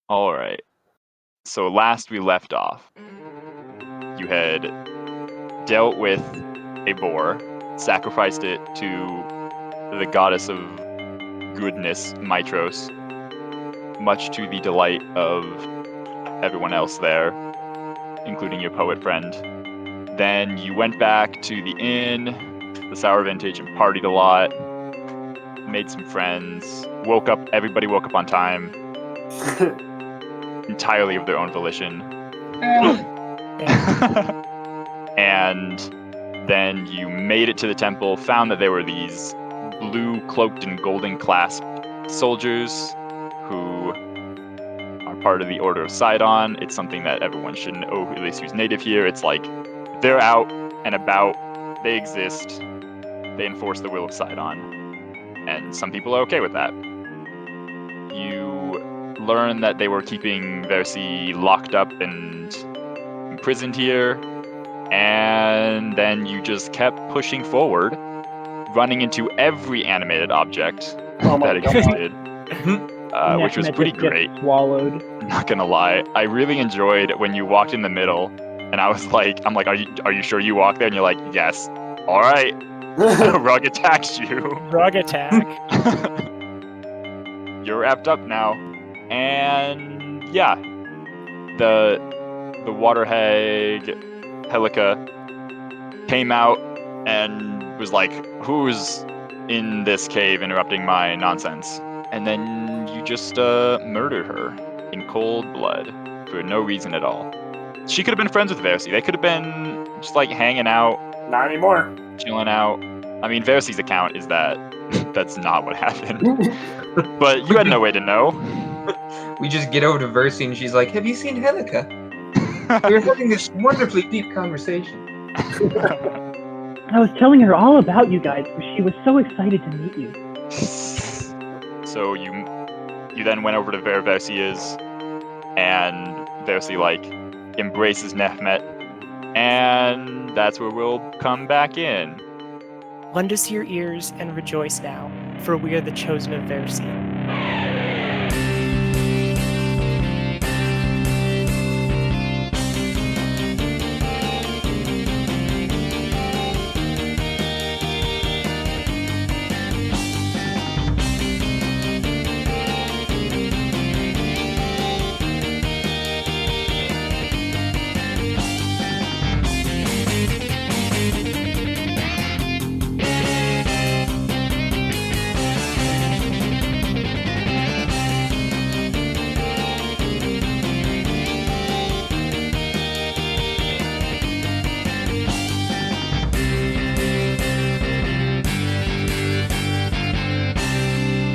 All right. So last we left off, you had dealt with a boar, sacrificed it to the goddess of goodness, Mitros, much to the delight of everyone else there, including your poet friend. Then you went back to the inn, the Sour Vintage, and partied a lot, made some friends, everybody woke up on time, entirely of their own volition. And then you made it to the temple, found that there were these blue cloaked and golden clasped soldiers who are part of the Order of Sidon. It's something that everyone should know, at least who's native here. It's like they're out and about, they exist, they enforce the will of Sidon, and some people are okay with that. You learn that they were keeping Versi locked up and imprisoned here, and then you just kept pushing forward, running into every animated object that existed, which was pretty great. Swallowed. Not gonna lie, I really enjoyed when you walked in the middle, and I'm like, are you sure you walked there? And you're like, yes. All right. Rug attacks you. Rug attack. You're wrapped up now, and yeah, the water hag Helica came out and was like, who's in this cave interrupting my nonsense? And then you just murdered her in cold blood for no reason at all. She could have been friends with Versi. They could have been just like hanging out. Not anymore. Chilling out. I mean, Versi's account is that that's not what happened. But you had no way to know. We just get over to Versi and she's like, have you seen Helica? We're having this wonderfully deep conversation. I was telling her all about you guys. She was so excited to meet you. So you then went over to where Versi is, and Versi like embraces Nehmet, and that's where we'll come back in. Lend us your ears and rejoice now, for we are the Chosen of Versi.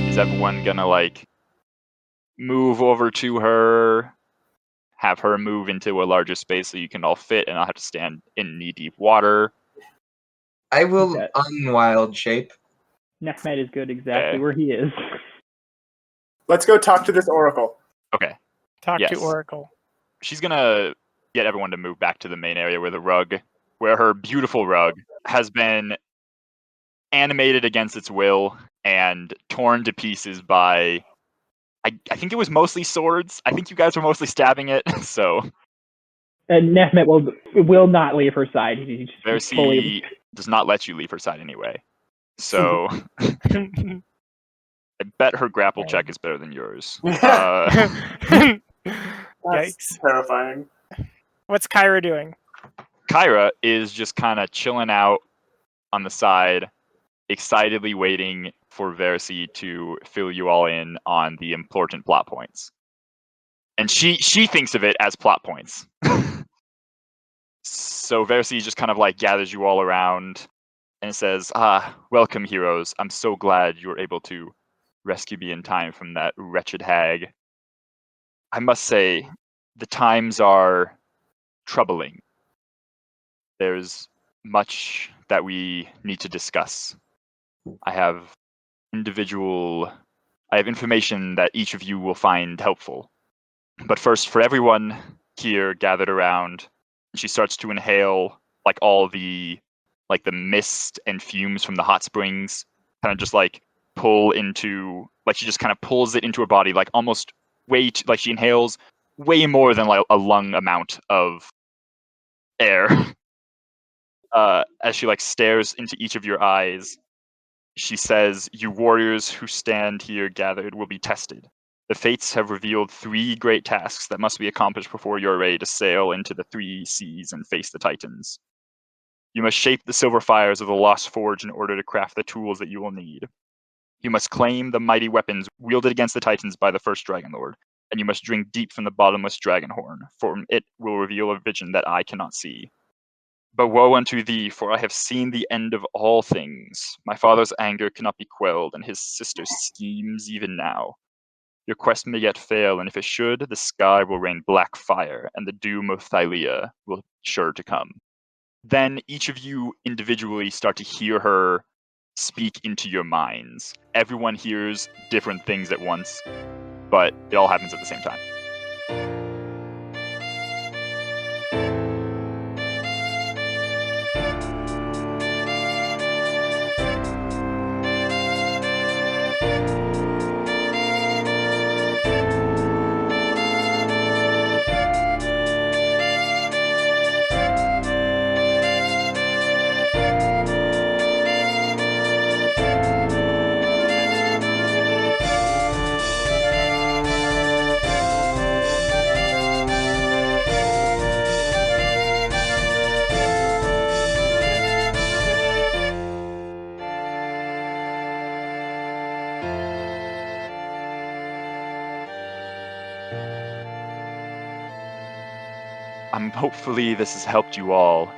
Is everyone gonna like move over to her, have her move into a larger space so you can all fit and not have to stand in knee-deep water? I will unwild shape. Nehmet is good exactly where he is. Let's go talk to this oracle. Okay. Talk Yes. to Oracle. She's gonna get everyone to move back to the main area where her beautiful rug has been animated against its will and torn to pieces by, I think it was mostly swords. I think you guys were mostly stabbing it, so. And Nehmet will not leave her side. He just Versi does not let you leave her side anyway. So, I bet her grapple check is better than yours. Yikes. That's terrifying. What's Kyra doing? Kyra is just kind of chilling out on the side, excitedly waiting for Versi to fill you all in on the important plot points. And she thinks of it as plot points. So Versi just kind of like gathers you all around and says, welcome heroes. I'm so glad you were able to rescue me in time from that wretched hag. I must say, the times are troubling. There's much that we need to discuss. I have information that each of you will find helpful. But first, for everyone here gathered around, she starts to inhale like all the mist and fumes from the hot springs, kind of just like she just kind of pulls it into her body, like almost like she inhales way more than like a lung amount of air. As she like stares into each of your eyes, she says, "You warriors who stand here gathered will be tested. The fates have revealed 3 great tasks that must be accomplished before you're ready to sail into the 3 seas and face the Titans. You must shape the silver fires of the Lost Forge in order to craft the tools that you will need. You must claim the mighty weapons wielded against the Titans by the first Dragonlord, and you must drink deep from the bottomless dragon horn, for it will reveal a vision that I cannot see. But woe unto thee, for I have seen the end of all things. My father's anger cannot be quelled, and his sister's schemes even now. Your quest may yet fail, and if it should, the sky will rain black fire, and the doom of Thylea will sure to come." Then each of you individually start to hear her speak into your minds. Everyone hears different things at once, but it all happens at the same time. Hopefully this has helped you all.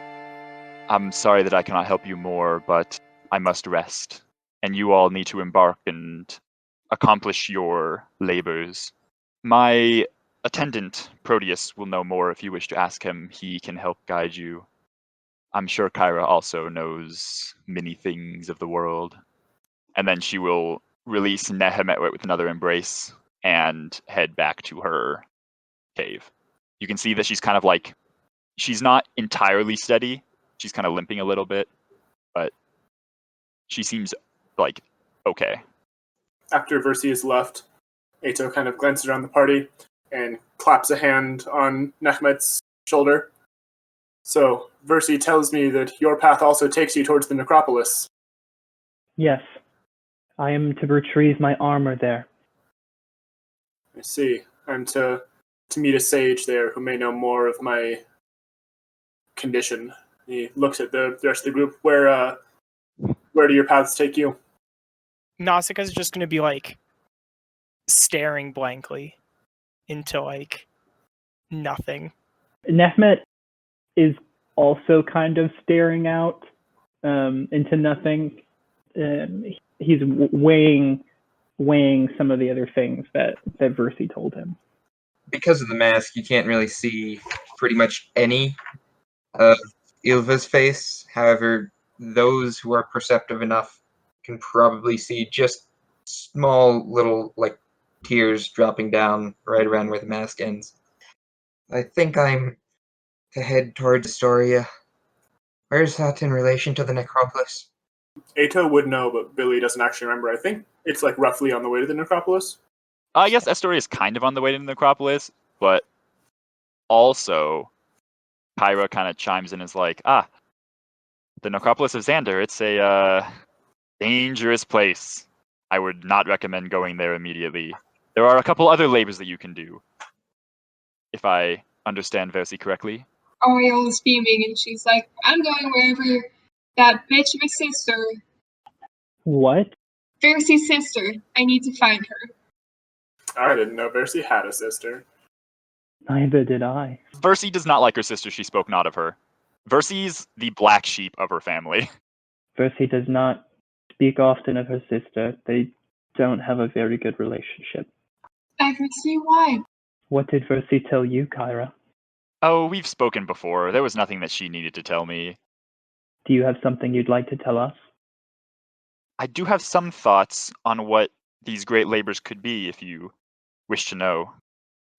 I'm sorry that I cannot help you more, but I must rest, and you all need to embark and accomplish your labors. My attendant, Proteus, will know more if you wish to ask him. He can help guide you. I'm sure Kyra also knows many things of the world. And then she will release Nehmet with another embrace and head back to her cave. You can see that she's kind of like, she's not entirely steady. She's kind of limping a little bit, but she seems like okay. After Versi is left, Ato kind of glances around the party and claps a hand on Nehmet's shoulder. "So, Versi tells me that your path also takes you towards the necropolis." Yes. I am to retrieve my armor there. "I see. I'm to meet a sage there who may know more of my condition." He looks at the rest of the group. Where do your paths take you?" Nausicaa's just going to be like staring blankly into like nothing. Nehmet is also kind of staring out into nothing. He's weighing some of the other things that Versi told him. Because of the mask, you can't really see pretty much any of Ylva's face. However, those who are perceptive enough can probably see just small little like tears dropping down right around where the mask ends. I think I'm to head towards Estoria. Where's that in relation to the necropolis? Ato would know, but Billy doesn't actually remember. I think it's like roughly on the way to the necropolis. I guess Estoria is kind of on the way to the necropolis, but also Kyra kind of chimes in and is like, the necropolis of Xander, it's a dangerous place. I would not recommend going there immediately. There are a couple other labors that you can do, if I understand Versi correctly. Ariel is beaming, and she's like, "I'm going wherever that bitch of a sister, What? Versi's sister. I need to find her." I didn't know Versi had a sister. Neither did I. Versi does not like her sister, she spoke not of her. Versi's the black sheep of her family. Versi does not speak often of her sister. They don't have a very good relationship. I can see why. What did Versi tell you, Kyra? Oh, we've spoken before. There was nothing that she needed to tell me. Do you have something you'd like to tell us? I do have some thoughts on what these great labors could be, if you wish to know.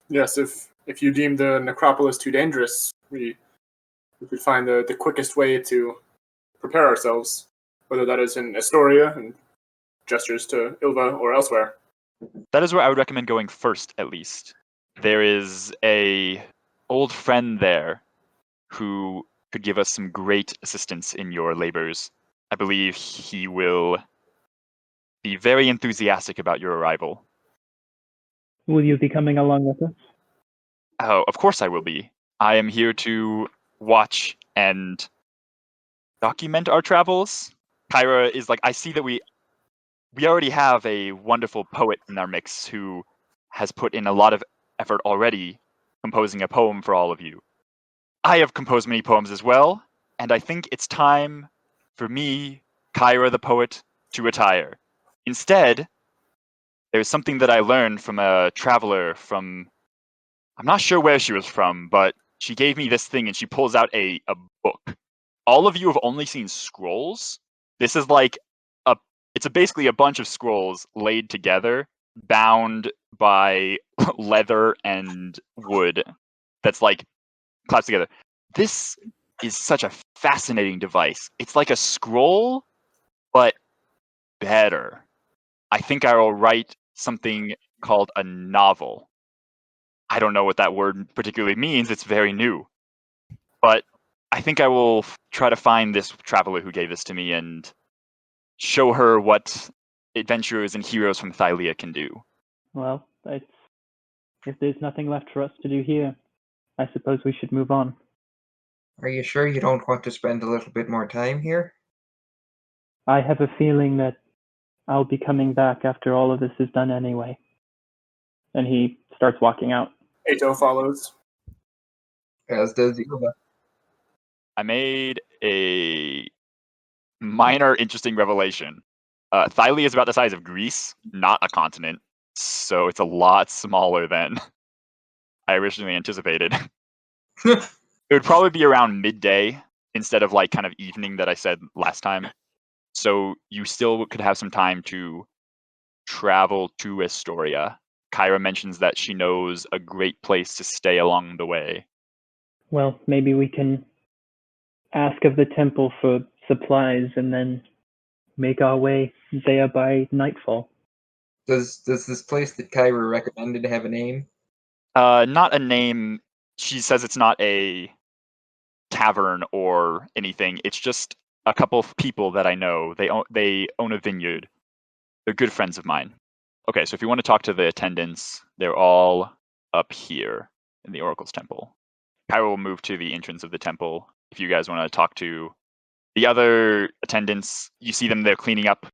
Yes, if you deem the necropolis too dangerous, we could find the quickest way to prepare ourselves, whether that is in Estoria and gestures to Ylva or elsewhere. That is where I would recommend going first, at least. There is a old friend there who could give us some great assistance in your labors. I believe he will be very enthusiastic about your arrival. Will you be coming along with us? Oh, of course I will be. I am here to watch and document our travels. Kyra is like, I see that we already have a wonderful poet in our mix who has put in a lot of effort already composing a poem for all of you. I have composed many poems as well, and I think it's time for me, Kyra the poet, to retire. Instead, there's something that I learned from a traveler from, I'm not sure where she was from, but she gave me this thing and she pulls out a book. All of you have only seen scrolls. This is like it's basically a bunch of scrolls laid together, bound by leather and wood. That's like clasped together. This is such a fascinating device. It's like a scroll, but better. I think I will write something called a novel. I don't know what that word particularly means. It's very new. But I think I will try to find this traveler who gave this to me and show her what adventurers and heroes from Thylia can do. Well, if there's nothing left for us to do here, I suppose we should move on. Are you sure you don't want to spend a little bit more time here? I have a feeling that I'll be coming back after all of this is done anyway. And he starts walking out. Ato follows. As does Ylva. I made a minor interesting revelation. Thylia is about the size of Greece, not a continent, so it's a lot smaller than I originally anticipated. It would probably be around midday instead of like kind of evening that I said last time. So you still could have some time to travel to Estoria. Kyra mentions that she knows a great place to stay along the way. Well, maybe we can ask of the temple for supplies and then make our way there by nightfall. Does this place that Kyra recommended have a name? Not a name. She says it's not a tavern or anything. It's just a couple of people that I know. They own a vineyard. They're good friends of mine. Okay, so if you want to talk to the attendants, they're all up here in the Oracle's temple. Kyra will move to the entrance of the temple. If you guys want to talk to the other attendants, you see them, they're cleaning up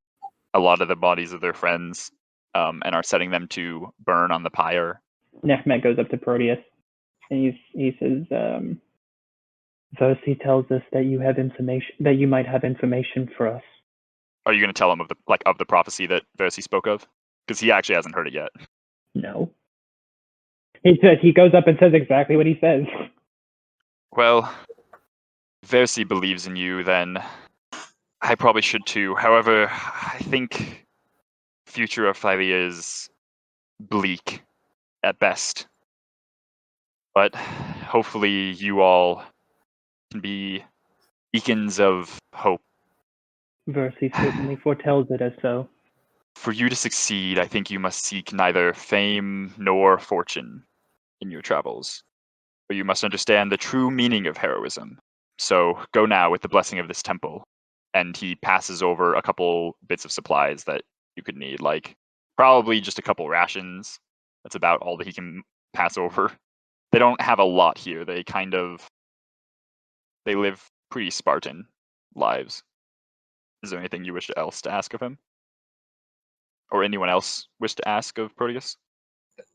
a lot of the bodies of their friends and are setting them to burn on the pyre. Nehmet goes up to Proteus and he says, Versi tells us that you have information, that you might have information for us. Are you going to tell him of the prophecy that Versi spoke of? Because he actually hasn't heard it yet. No. He goes up and says exactly what he says. Well, Versi believes in you, then I probably should too. However, I think future of Thylia is bleak at best. But hopefully you all can be beacons of hope. Versi certainly foretells it as so. For you to succeed, I think you must seek neither fame nor fortune in your travels. But you must understand the true meaning of heroism. So go now with the blessing of this temple. And he passes over a couple bits of supplies that you could need, like probably just a couple rations. That's about all that he can pass over. They don't have a lot here. They live pretty Spartan lives. Is there anything you wish else to ask of him? Or anyone else wish to ask of Proteus?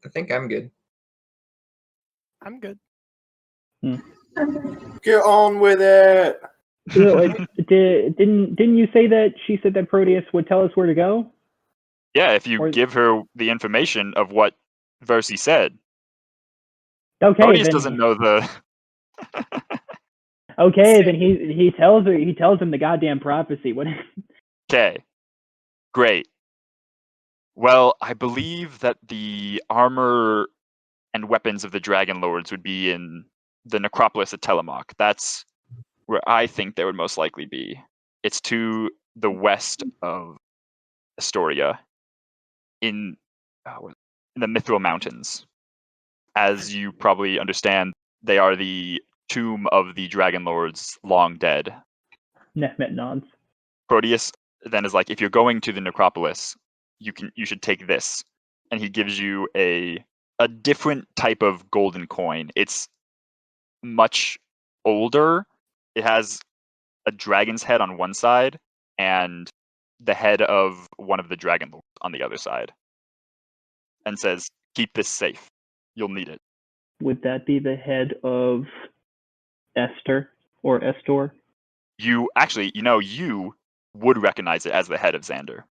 I think I'm good. I'm good. Get on with it. Didn't you say that she said that Proteus would tell us where to go? Yeah, if you give her the information of what Versi said. Okay, Proteus then doesn't know the. Okay, then he tells him the goddamn prophecy. What? Okay, great. Well, I believe that the armor and weapons of the Dragonlords would be in the necropolis at Telemach. That's where I think they would most likely be. It's to the west of Estoria, in in the Mithral Mountains. As you probably understand, they are the tomb of the Dragonlords long dead. Nehmet nods. Proteus then is like, if you're going to the necropolis, you should take this. And he gives you a different type of golden coin. It's much older. It has a dragon's head on one side and the head of one of the Dragonlords on the other side. And says, keep this safe. You'll need it. Would that be the head of Esther or Estor? You would recognize it as the head of Xander.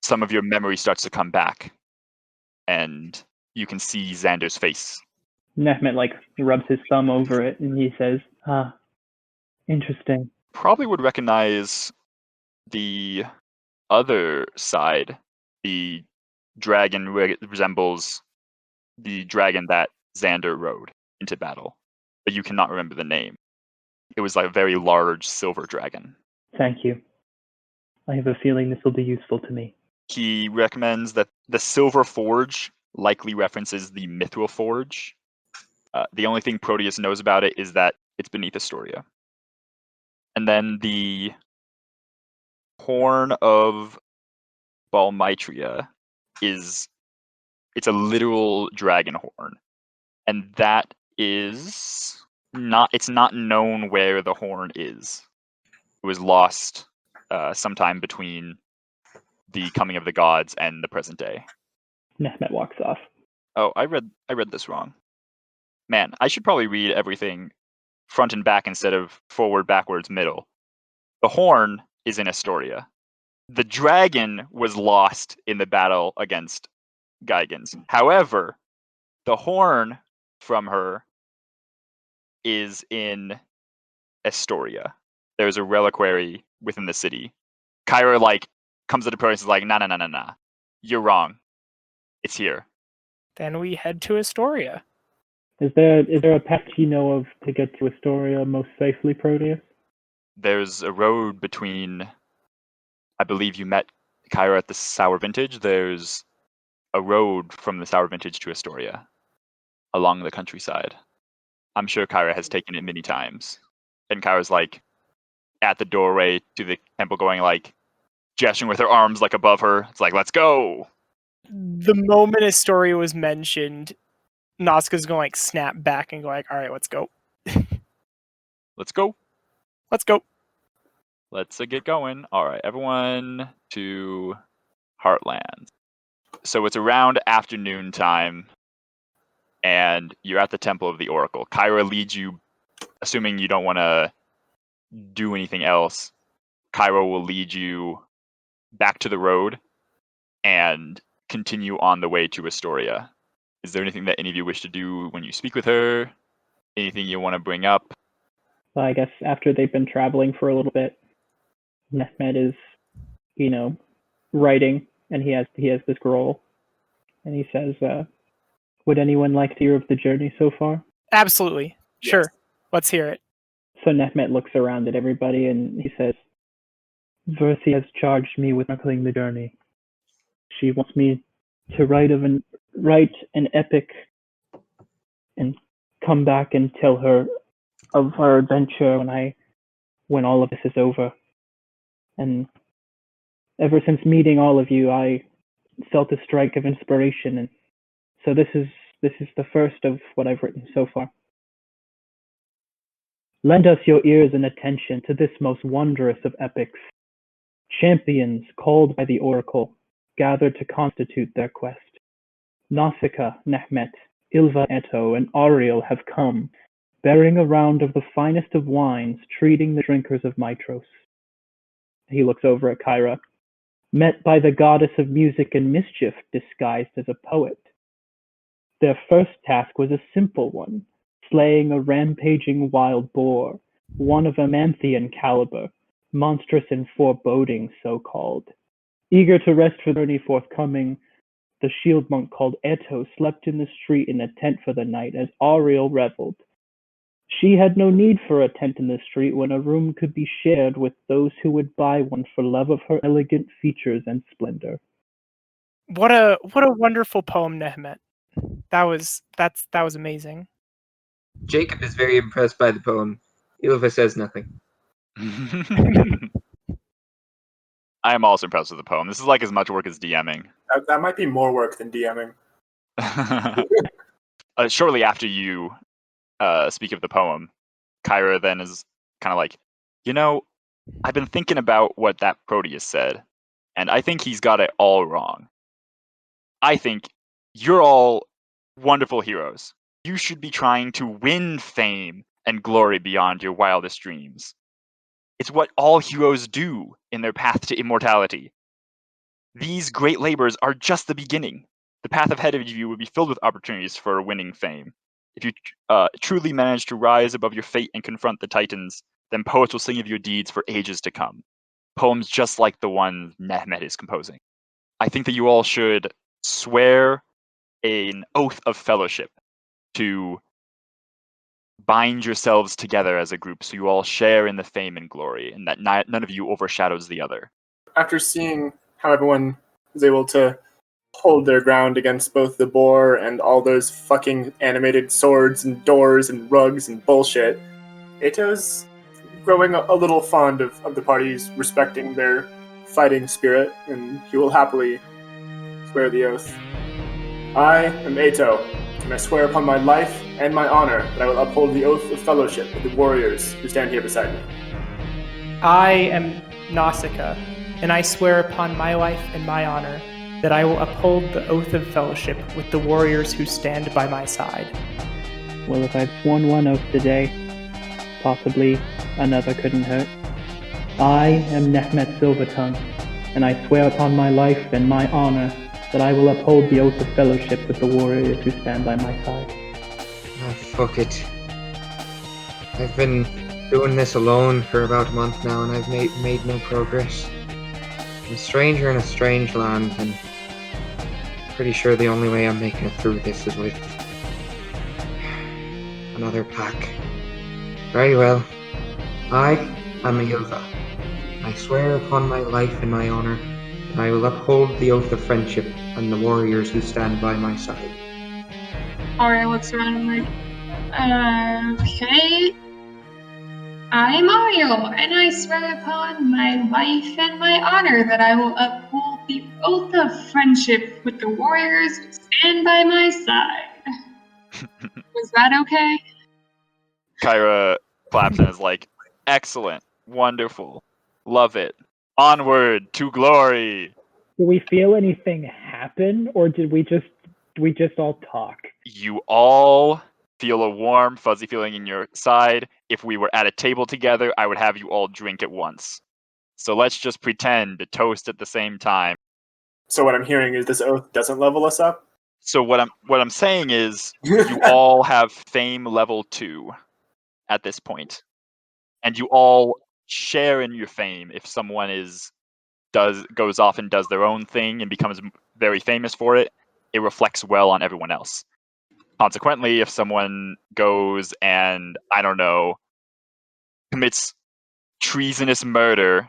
Some of your memory starts to come back, and you can see Xander's face. Nehmet rubs his thumb over it, and he says, interesting. Probably would recognize the other side. The dragon resembles the dragon that Xander rode into battle, but you cannot remember the name. It was like a very large silver dragon. Thank you. I have a feeling this will be useful to me. He recommends that the Silver Forge likely references the Mithral Forge. The only thing Proteus knows about it is that it's beneath Estoria. And then the Horn of Balmitria it's a literal dragon horn. And that is it's not known where the horn is. It was lost sometime between the coming of the gods and the present day. Nehmet walks off. Oh, I read this wrong. Man, I should probably read everything front and back instead of forward, backwards, middle. The horn is in Estoria. The dragon was lost in the battle against Gigans. However, the horn from her is in Estoria. There's a reliquary within the city. Kyra comes to the Proteus and is like, nah. You're wrong. It's here. Then we head to Estoria. Is there a path you know of to get to Estoria most safely, Proteus? There's a road between, I believe you met Kyra at the Sour Vintage. There's a road from the Sour Vintage to Estoria along the countryside. I'm sure Kyra has taken it many times. And Kyra's at the doorway to the temple going gesturing with her arms above her. It's let's go. The moment Estoria was mentioned, Nausicaa's going to snap back and go all right, let's go. Let's go. Let's go. Let's get going. All right, everyone to Heartland. So it's around afternoon time, and you're at the Temple of the Oracle. Kyra leads you, assuming you don't want to do anything else. Kyra will lead you back to the road and continue on the way to Estoria. Is there anything that any of you wish to do when you speak with her? Anything you want to bring up? Well, I guess after they've been traveling for a little bit, Nehmet is, writing, and he has this scroll, and he says, would anyone like to hear of the journey so far? Absolutely. Yes. Sure. Let's hear it. So Nehmet looks around at everybody, and he says, Versi has charged me with chronicling the journey. She wants me to write an epic and come back and tell her of our adventure when all of this is over. And ever since meeting all of you, I felt a strike of inspiration, and so this is the first of what I've written so far. Lend us your ears and attention to this most wondrous of epics. Champions called by the Oracle gathered to constitute their quest. Nausicaa, Nehmet, Ylva, Eto, and Ariel have come, bearing a round of the finest of wines, treating the drinkers of Mitros. He looks over at Kyra. Met by the goddess of music and mischief disguised as a poet. Their first task was a simple one, slaying a rampaging wild boar, one of Amanthian caliber, monstrous and foreboding so-called. Eager to rest for the journey forthcoming, the shield monk called Eto slept in the street in a tent for the night as Ariel reveled. She had no need for a tent in the street when a room could be shared with those who would buy one for love of her elegant features and splendor. What a wonderful poem, Nehmet. That was amazing. Jacob is very impressed by the poem. Ylva says nothing. I am also impressed with the poem. This is like as much work as DMing. That might be more work than DMing. Shortly after you speak of the poem, Kyra then is kind of like, I've been thinking about what that Proteus said, and I think he's got it all wrong. I think you're all wonderful heroes. You should be trying to win fame and glory beyond your wildest dreams. It's what all heroes do in their path to immortality. These great labors are just the beginning. The path ahead of you will be filled with opportunities for winning fame. If you truly manage to rise above your fate and confront the Titans, then poets will sing of your deeds for ages to come. Poems just like the one Nehmet is composing. I think that you all should swear an oath of fellowship to bind yourselves together as a group so you all share in the fame and glory, and that none of you overshadows the other. After seeing how everyone was able to hold their ground against both the boar and all those fucking animated swords and doors and rugs and bullshit, Eto's growing a little fond of the parties respecting their fighting spirit, and he will happily swear the oath. I am Eto, and I swear upon my life and my honor that I will uphold the oath of fellowship with the warriors who stand here beside me. I am Nausicaa, and I swear upon my life and my honor that I will uphold the oath of fellowship with the warriors who stand by my side. Well, if I've sworn one oath today, possibly another couldn't hurt. I am Nehmet Silvertongue, and I swear upon my life and my honor that I will uphold the oath of fellowship with the warriors who stand by my side. Ah, fuck it. I've been doing this alone for about a month now, and I've made no progress. I'm a stranger in a strange land, and pretty sure the only way I'm making it through this is with another pack. Very well. I am Ylva. I swear upon my life and my honor that I will uphold the oath of friendship and the warriors who stand by my side. Ariel looks around and like, okay. I'm Ariel, and I swear upon my life and my honor that I will uphold the oath of friendship with the warriors who stand by my side. Was that okay? Kyra claps and is like, excellent, wonderful, love it. Onward to glory. Do we feel anything happen, or did we just all talk? You all feel a warm, fuzzy feeling in your side. If we were at a table together, I would have you all drink at once. So let's just pretend to toast at the same time. So what I'm hearing is this oath doesn't level us up? So what I'm saying is you all have fame level 2 at this point. And you all share in your fame. If someone goes off and does their own thing and becomes very famous for it, it reflects well on everyone else. Consequently, if someone goes and, I don't know, commits treasonous murder,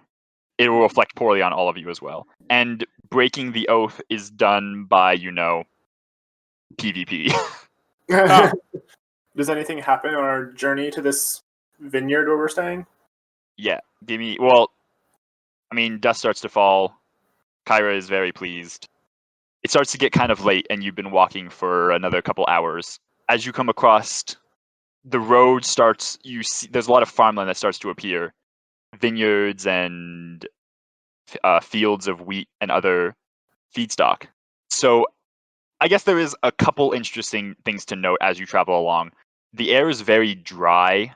it will reflect poorly on all of you as well. And breaking the oath is done by, PvP. Does anything happen on our journey to this vineyard where we're staying? Yeah, dust starts to fall. Kyra is very pleased. It starts to get kind of late, and you've been walking for another couple hours. As you come across the road, you see there's a lot of farmland that starts to appear, vineyards and fields of wheat and other feedstock. So, I guess there is a couple interesting things to note as you travel along. The air is very dry,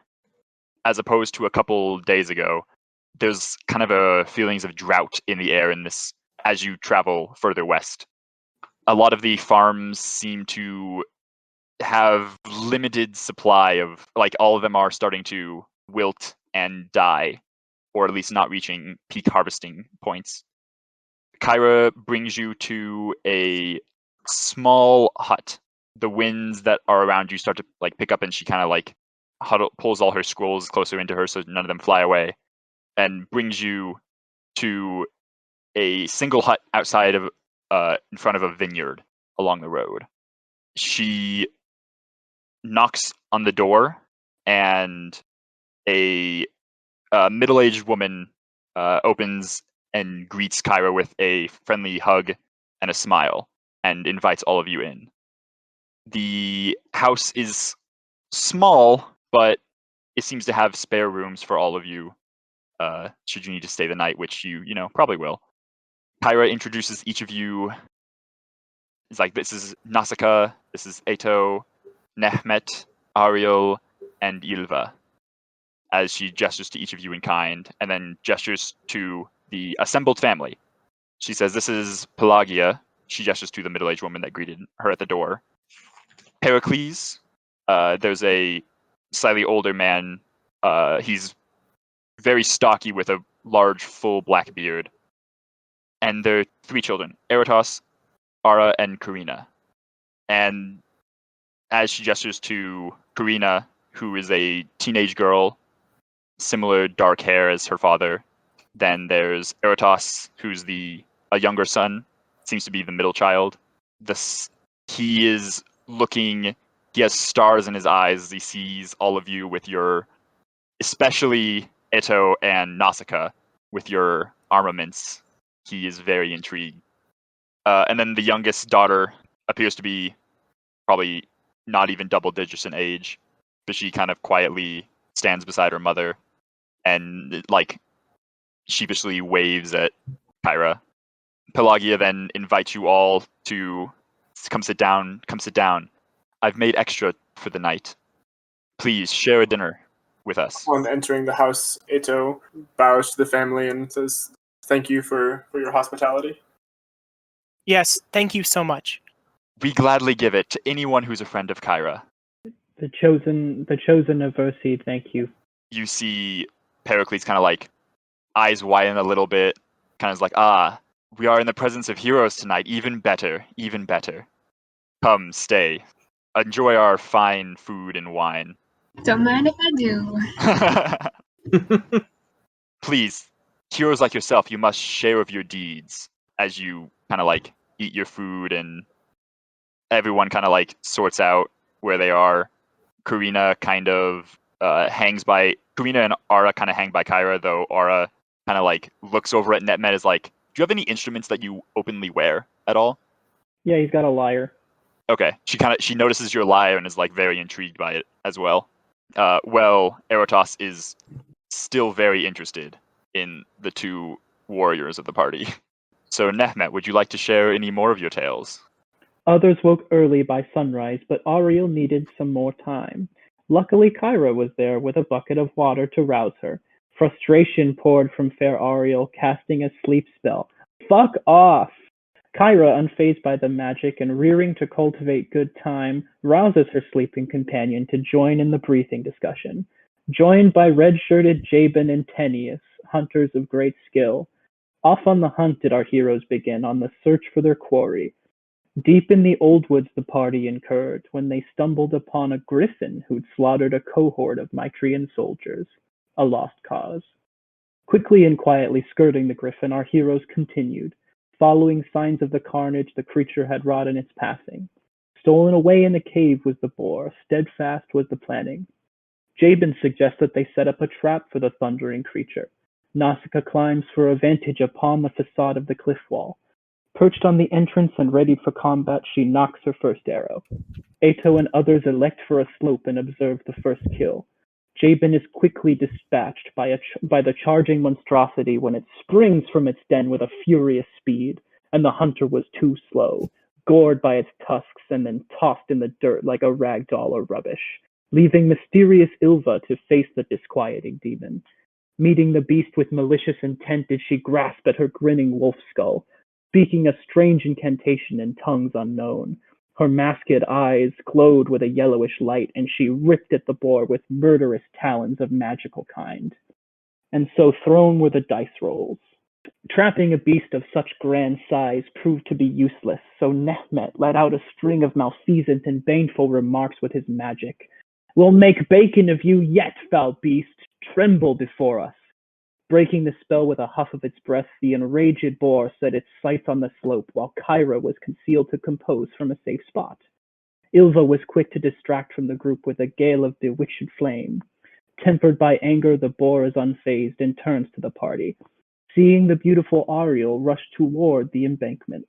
as opposed to a couple days ago. There's kind of a feelings of drought in the air as you travel further west. A lot of the farms seem to have limited supply of, all of them are starting to wilt and die, or at least not reaching peak harvesting points. Kyra brings you to a small hut. The winds that are around you start to pick up, and she kind of pulls all her scrolls closer into her so none of them fly away, and brings you to a single hut outside of in front of a vineyard along the road. She knocks on the door, and a middle-aged woman opens and greets Kyra with a friendly hug and a smile, and invites all of you in. The house is small, but it seems to have spare rooms for all of you, should you need to stay the night, which you probably will. Kyra introduces each of you. It's like, this is Nausicaa, this is Eto, Nehmet, Ariel, and Ylva, as she gestures to each of you in kind, and then gestures to the assembled family. She says, this is Pelagia. She gestures to the middle-aged woman that greeted her at the door. Pericles, there's a slightly older man. He's very stocky with a large, full black beard. And there are 3 children, Eratos, Ara, and Karina. And as she gestures to Karina, who is a teenage girl, similar dark hair as her father. Then there's Eratos, who's a younger son, seems to be the middle child. He is looking, he has stars in his eyes as he sees all of you with your, especially Eto and Nausicaa, with your armaments. He is very intrigued. And then the youngest daughter appears to be probably not even double digits in age, but she kind of quietly stands beside her mother and like sheepishly waves at Kyra. Pelagia then invites you all to come sit down. I've made extra for the night. Please share a dinner with us. On entering the house, Eto bows to the family and says, thank you for your hospitality. Yes, thank you so much. We gladly give it to anyone who's a friend of Kyra. The chosen of Versi, thank you. You see Pericles kind of like eyes widen a little bit, kind of like, we are in the presence of heroes tonight. Even better. Come, stay. Enjoy our fine food and wine. Don't mind if I do. Please, heroes like yourself, you must share of your deeds as you kind of like eat your food, and everyone kind of like sorts out where they are. Karina kind of Karina and Ara kind of hang by Kyra, though Ara kind of like looks over at Nehmet as like, do you have any instruments that you openly wear at all? Yeah, he's got a lyre. Okay. She notices your lyre and is like very intrigued by it as well. Eratos is still very interested in the 2 warriors of the party. So Nehmet, would you like to share any more of your tales? Others woke early by sunrise, but Ariel needed some more time. Luckily, Kyra was there with a bucket of water to rouse her. Frustration poured from fair Ariel, casting a sleep spell. Fuck off! Kyra, unfazed by the magic and rearing to cultivate good time, rouses her sleeping companion to join in the breathing discussion. Joined by red-shirted Jabin and Tenius, hunters of great skill. Off on the hunt did our heroes begin, on the search for their quarry. Deep in the old woods the party incurred, when they stumbled upon a griffin who'd slaughtered a cohort of Mithrian soldiers. A lost cause. Quickly and quietly skirting the griffin, our heroes continued, following signs of the carnage the creature had wrought in its passing. Stolen away in a cave was the boar, steadfast was the planning. Jabin suggests that they set up a trap for the thundering creature. Nausicaa climbs for a vantage upon the facade of the cliff wall. Perched on the entrance and ready for combat, she knocks her first arrow. Eto and others elect for a slope and observe the first kill. Jabin is quickly dispatched by the charging monstrosity when it springs from its den with a furious speed, and the hunter was too slow, gored by its tusks and then tossed in the dirt like a rag doll or rubbish, leaving mysterious Ylva to face the disquieting demon. Meeting the beast with malicious intent did she grasp at her grinning wolf skull, speaking a strange incantation in tongues unknown. Her masked eyes glowed with a yellowish light, and she ripped at the boar with murderous talons of magical kind. And so thrown were the dice rolls. Trapping a beast of such grand size proved to be useless, so Nehmet let out a string of malfeasant and baneful remarks with his magic. "We'll make bacon of you yet, foul beast! Tremble before us!" Breaking the spell with a huff of its breath, the enraged boar set its sights on the slope, while Kyra was concealed to compose from a safe spot. Ylva was quick to distract from the group with a gale of bewitched flame. Tempered by anger, the boar is unfazed and turns to the party. Seeing the beautiful Ariel rush toward the embankment.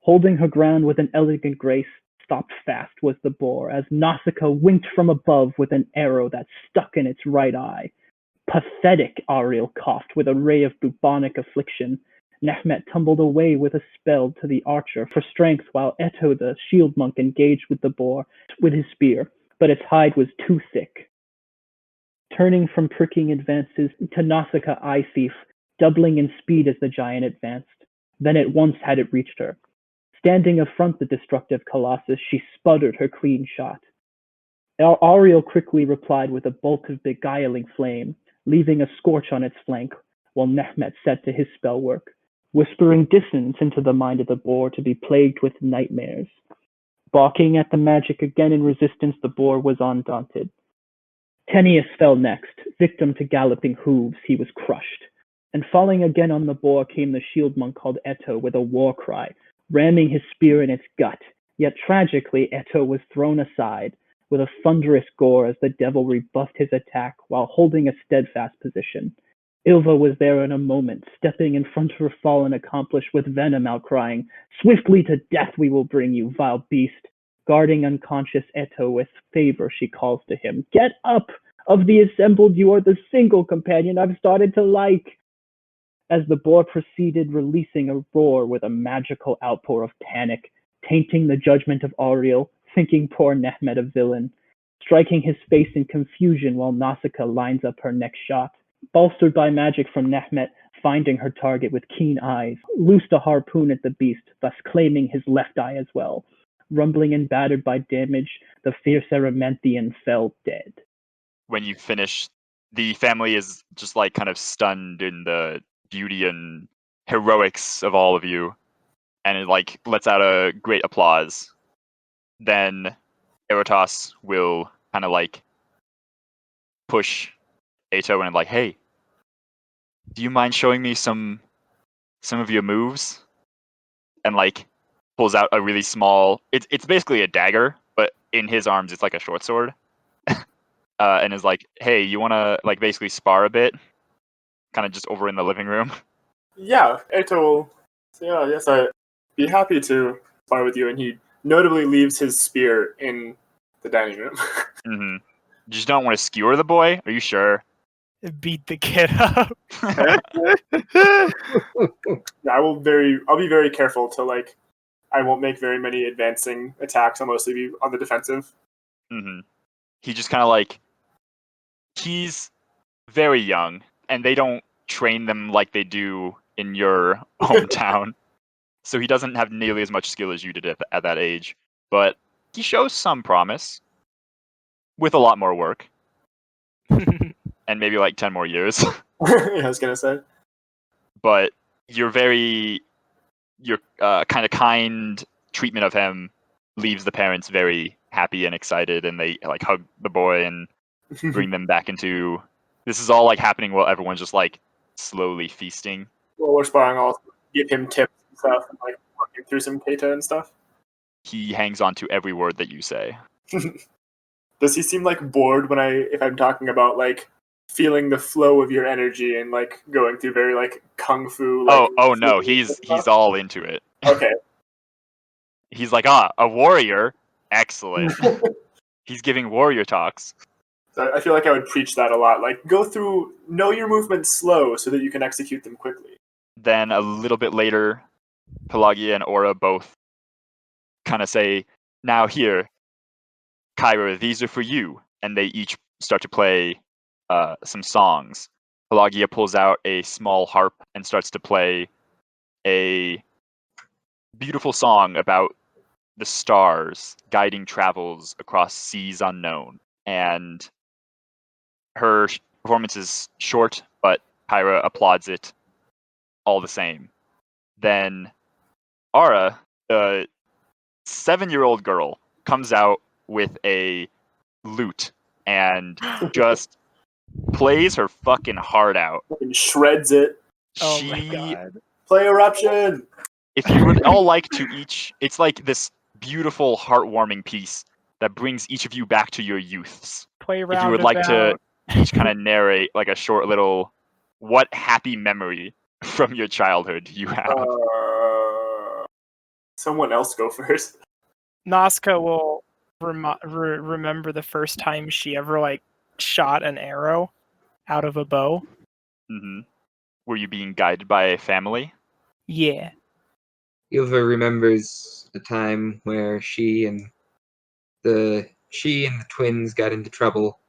Holding her ground with an elegant grace, stopped fast was the boar, as Nausicaa winked from above with an arrow that stuck in its right eye. Pathetic, Ariel coughed with a ray of bubonic affliction. Nehmet tumbled away with a spell to the archer for strength, while Eto the shield monk engaged with the boar with his spear, but its hide was too thick. Turning from pricking advances to Nausicaa eye thief, doubling in speed as the giant advanced. Then at once had it reached her. Standing affront the destructive colossus, she sputtered her clean shot. Ariel quickly replied with a bolt of beguiling flame, leaving a scorch on its flank, while Nehmet set to his spell work, whispering dissonance into the mind of the boar to be plagued with nightmares. Balking at the magic again in resistance, the boar was undaunted. Teneus fell next. Victim to galloping hooves, he was crushed. And falling again on the boar came the shield monk called Eto with a war cry, ramming his spear in its gut. Yet tragically, Eto was thrown aside with a thunderous gore as the devil rebuffed his attack while holding a steadfast position. Ylva was there in a moment, stepping in front of her fallen accomplice with venom outcrying, "Swiftly to death we will bring you, vile beast." Guarding unconscious Eto with favor, she calls to him, "Get up! Of the assembled you are the single companion I've started to like." As the boar proceeded, releasing a roar with a magical outpour of panic, tainting the judgment of Ariel, thinking poor Nehmet a villain, striking his face in confusion while Nausicaa lines up her next shot. Bolstered by magic from Nehmet, finding her target with keen eyes, loosed a harpoon at the beast, thus claiming his left eye as well. Rumbling and battered by damage, the fierce Eremanthian fell dead. When you finish, the family is just like kind of stunned in the beauty and heroics of all of you, and it like lets out a great applause. Then Erotas will kind of like push Ato and like, "Hey, do you mind showing me some of your moves?" And like pulls out a really small. It's basically a dagger, but in his arms it's like a short sword. And is like, "Hey, you want to like basically spar a bit?" Kind of just over in the living room. Yeah, Eto will say, "Oh, yes, I'd be happy to spar with you," and he notably leaves his spear in the dining room. Mm-hmm. You just don't want to skewer the boy? Are you sure? Beat the kid up. Yeah, I'll be very careful to like, I won't make very many advancing attacks. I'll mostly be on the defensive. Mm-hmm. He just kind of like, he's very young, and they don't train them like they do in your hometown. So he doesn't have nearly as much skill as you did at that age. But he shows some promise, with a lot more work, and maybe like 10 more years. Yeah, I was gonna say. But your kind of kind treatment of him leaves the parents very happy and excited, and they like hug the boy and bring them back into. This is all like happening while everyone's just like slowly feasting. Well, we're sparring. I'll give him tips and stuff, and like walking through some Kata and stuff. He hangs on to every word that you say. Does he seem like bored when if I'm talking about like feeling the flow of your energy and like going through very like kung fu? Like, oh no, he's all into it. Okay. He's like, a warrior, excellent. He's giving warrior talks. So I feel like I would preach that a lot. Like, know your movements slow so that you can execute them quickly. Then a little bit later, Pelagia and Aura both kind of say, "Now here, Kyra, these are for you." And they each start to play some songs. Pelagia pulls out a small harp and starts to play a beautiful song about the stars guiding travels across seas unknown. And her performance is short, but Kyra applauds it all the same. Then Ara, a 7-year-old girl, comes out with a lute and just plays her fucking heart out. And shreds it. Oh my She, god. Play eruption. if you would all like to each, it's like this beautiful, heartwarming piece that brings each of you back to your youths. Play If you would like to roundabout. each kind of narrate like a short little, what happy memory from your childhood do you have? Someone else go first. Nausicaa will remember the first time she ever like shot an arrow out of a bow. Hmm. Were you being guided by a family? Yeah. Ylva remembers a time where she and the twins got into trouble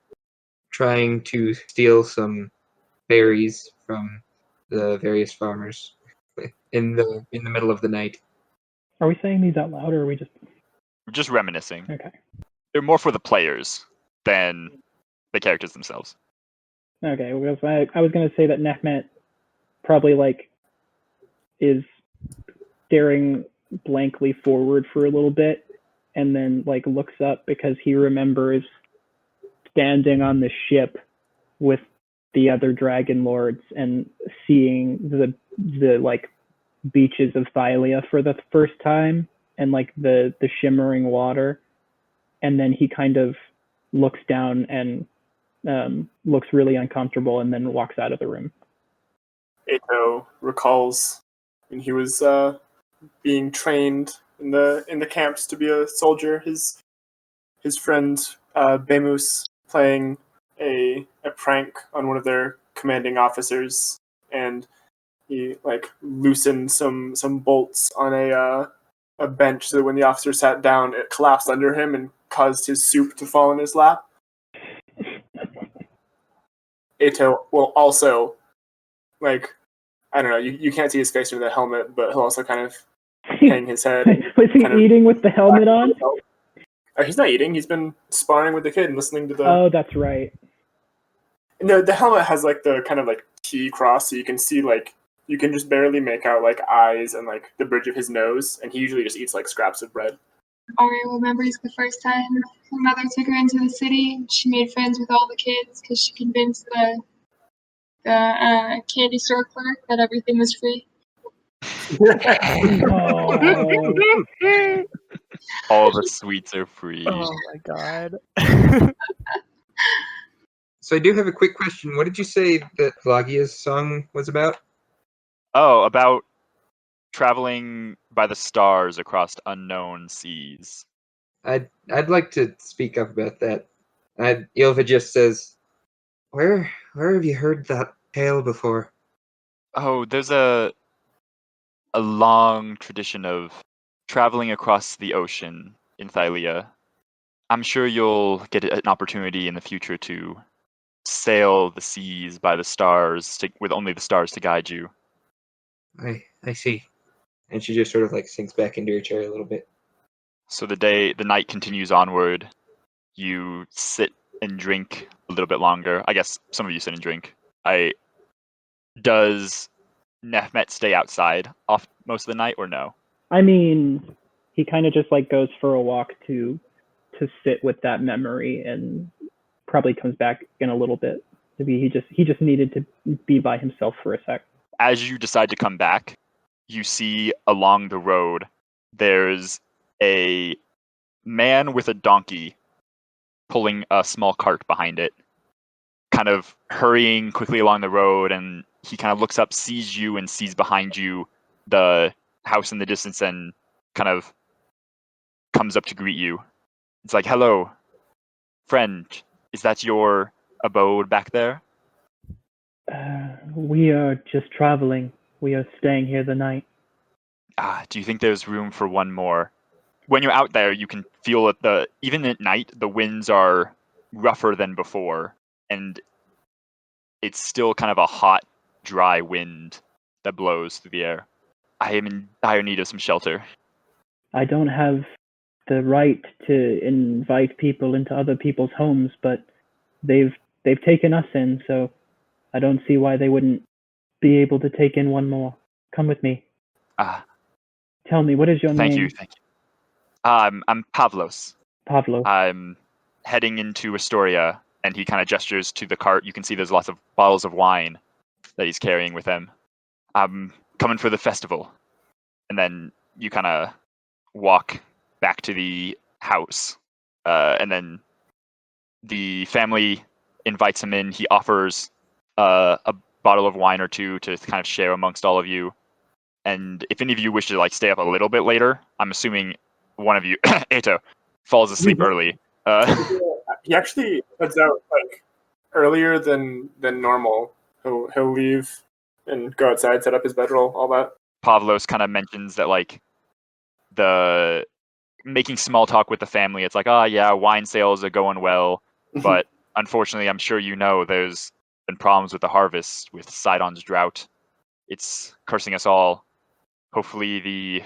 trying to steal some berries from the various farmers in the middle of the night. Are we saying these out loud, or are we just Just reminiscing. okay? They're more for the players than the characters themselves. Okay, because I was gonna say that Nehmet probably like is staring blankly forward for a little bit, and then like looks up because he remembers standing on the ship with the other Dragonlords and seeing the like beaches of Thylia for the first time, and like the shimmering water, and then he kind of looks down and looks really uncomfortable, and then walks out of the room. Ato recalls when he was being trained in the camps to be a soldier. His friend Bemus playing a prank on one of their commanding officers, and he like loosened some bolts on a bench so that when the officer sat down, it collapsed under him and caused his soup to fall in his lap. Ato will also, like, I don't know, you can't see his face under the helmet, but he'll also kind of hang his head. Was he kind of- eating with the helmet on? He's not eating. He's been sparring with the kid and listening to the... Oh, that's right. No, the helmet has like the kind of like T cross, so you can see like, you can just barely make out like eyes and like the bridge of his nose, and he usually just eats like scraps of bread. Ariel remembers the first time her mother took her into the city. She made friends with all the kids because she convinced the candy store clerk that everything was free. Oh. All the sweets are free. Oh my god. So I do have a quick question. What did you say that Pelagia's song was about? Oh, about traveling by the stars across unknown seas. I'd like to speak up about that. Ylva just says, Where have you heard that tale before? Oh, there's a long tradition of traveling across the ocean in Thylia. I'm sure you'll get an opportunity in the future to sail the seas by the stars, with only the stars to guide you. I see. And she just sort of like sinks back into her chair a little bit. So the night continues onward. You sit and drink a little bit longer. I guess some of you sit and drink. Does Nehmet stay outside off most of the night, or no? I mean, he kind of just like goes for a walk to sit with that memory, and probably comes back in a little bit. He just needed to be by himself for a sec. As you decide to come back, you see along the road there's a man with a donkey pulling a small cart behind it, kind of hurrying quickly along the road, and he kind of looks up, sees you, and sees behind you the house in the distance, and kind of comes up to greet you. It's like, hello, friend, is that your abode back there? We are just traveling. We are staying here the night. Do you think there's room for one more? When you're out there, you can feel that even at night, the winds are rougher than before, and it's still kind of a hot, dry wind that blows through the air. I am in dire need of some shelter. I don't have the right to invite people into other people's homes, but they've taken us in, so I don't see why they wouldn't be able to take in one more. Come with me. Tell me, what is your Thank name? you. I'm Pavlos. Pavlo. I'm heading into Estoria and he kind of gestures to the cart. You can see there's lots of bottles of wine that he's carrying with him. I'm coming for the festival. And then you kind of walk back to the house. And then the family invites him in. He offers a bottle of wine or two to kind of share amongst all of you. And if any of you wish to like stay up a little bit later, I'm assuming one of you, Eto, falls asleep early. He actually heads out like earlier than normal. He'll leave and go outside, set up his bedroll, all that. Pavlos kind of mentions that like the making small talk with the family. It's like, yeah, wine sales are going well, but unfortunately, I'm sure you know there's been problems with the harvest with Sidon's drought. It's cursing us all. Hopefully, the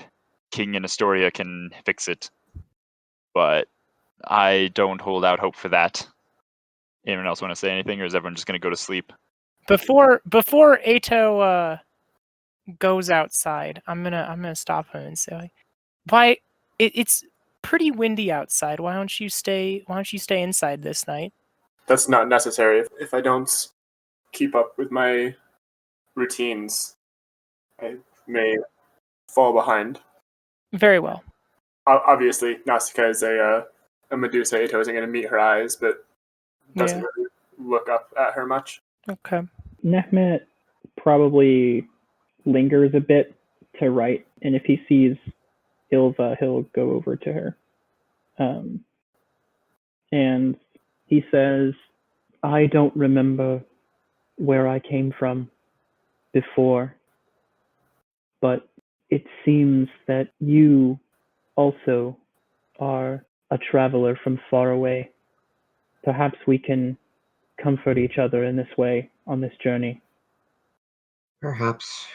king in Estoria can fix it, but I don't hold out hope for that. Anyone else want to say anything, or is everyone just going to go to sleep? Before Eto goes outside, I'm gonna stop him and say, "Why? It's pretty windy outside. Why don't you stay inside this night?" That's not necessary. If I don't keep up with my routines, I may fall behind. Very well. Obviously, Nausicaa is a Medusa. Eto isn't going to meet her eyes, but doesn't really look up at her much. Okay. Nehmet probably lingers a bit to write, and if he sees Ylva, he'll go over to her. And he says, I don't remember where I came from before, but it seems that you also are a traveler from far away. Perhaps we can comfort each other in this way on this journey. Perhaps.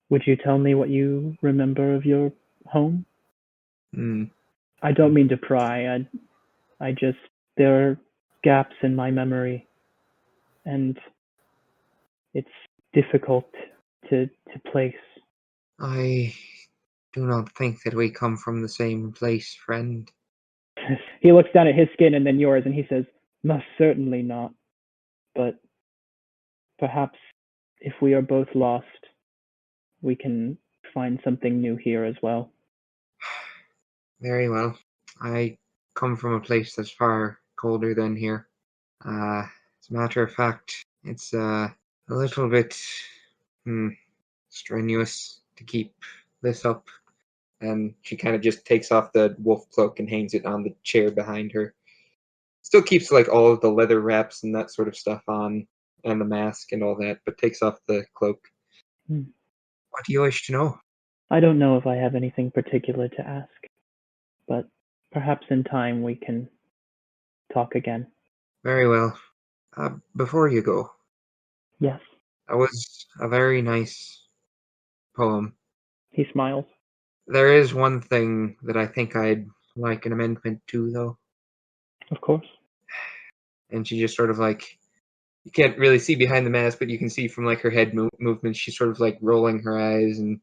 Would you tell me what you remember of your home? I don't mean to pry. I just, there are gaps in my memory, and it's difficult to place. I do not think that we come from the same place, friend. He looks down at his skin and then yours, and he says, most certainly not. But perhaps if we are both lost, we can find something new here as well. Very well. I come from a place that's far colder than here. As a matter of fact, it's a little bit strenuous to keep this up. And she kind of just takes off the wolf cloak and hangs it on the chair behind her. Still keeps like all of the leather wraps and that sort of stuff on, and the mask and all that, but takes off the cloak. What do you wish to know? I don't know if I have anything particular to ask, but perhaps in time we can talk again. Very well. Before you go. Yes. That was a very nice poem. He smiles. There is one thing that I think I'd like an amendment to, though. Of course. And she just sort of like, you can't really see behind the mask, but you can see from like her head movements, she's sort of like rolling her eyes, and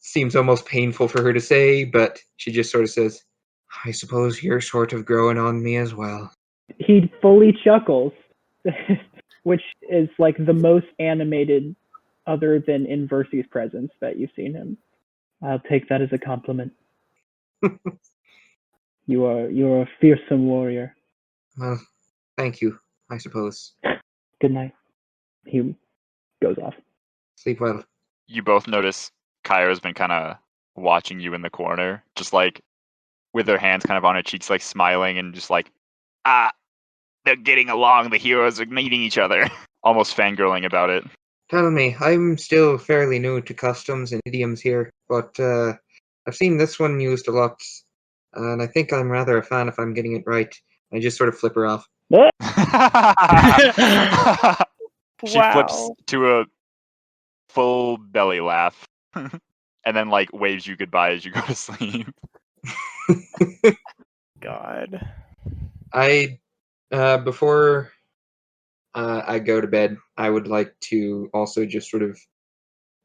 seems almost painful for her to say, but she just sort of says, I suppose you're sort of growing on me as well. He fully chuckles, which is like the most animated other than in Versi's presence that you've seen him. I'll take that as a compliment. You're a fearsome warrior. Well, thank you, I suppose. Good night. He goes off. Sleep well. You both notice Kyra's been kind of watching you in the corner, just like with her hands kind of on her cheeks, like smiling and just like, they're getting along. The heroes are meeting each other. Almost fangirling about it. Tell me, I'm still fairly new to customs and idioms here, but I've seen this one used a lot, and I think I'm rather a fan if I'm getting it right. I just sort of flip her off. She flips to a full belly laugh and then like waves you goodbye as you go to sleep. God. Before I go to bed, I would like to also just sort of